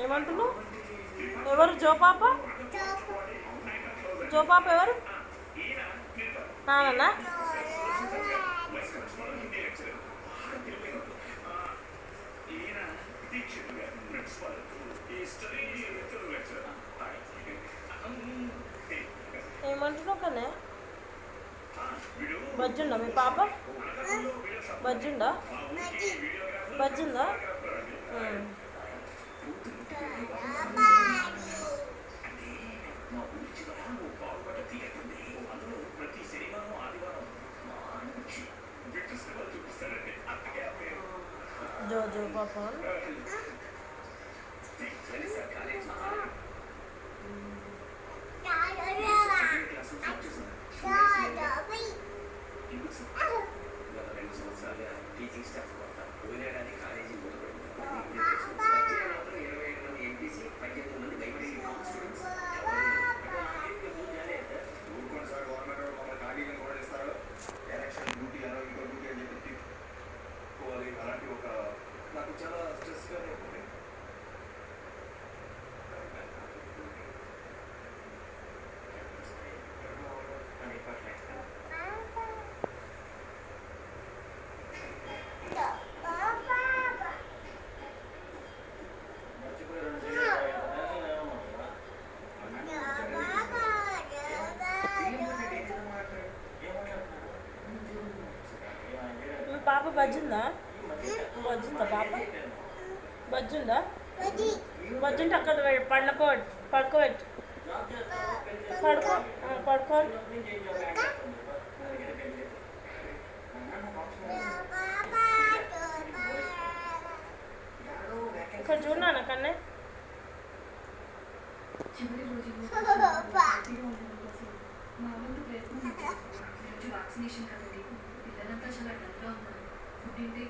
ఏమంటున్నావు? ఎవరు జో పాప? జో పాప ఎవరు? నాన్న ఏమంటున్నావు కనే? బజ్జుండా మీ పాప? బజ్జుండా? బజ్జుందా? జో జో పాప టీచింగ్ స్టాఫ్ వదిలేయడానికి కాలేజీ ఎలక్షన్ డ్యూటీ అనో ఇంకో డ్యూటీ అని చెప్పి తిప్పుకోవాలి. అలాంటి ఒక నాకు చాలా స్ట్రెస్గానే ఉంది. మీ పాప బజ్జుందా? బజ్జుందా పాప? బజ్జుందా? బజ్జుంటే అక్కడ పడుకోబెట్టు. పడుకో. ఇక్కడ చూడనా కన్నే? మా వంతు ప్రయత్నం వ్యాక్సినేషన్ కదండి. పిల్లలంతా చాలా డల్గా ఉన్నారు. Food intake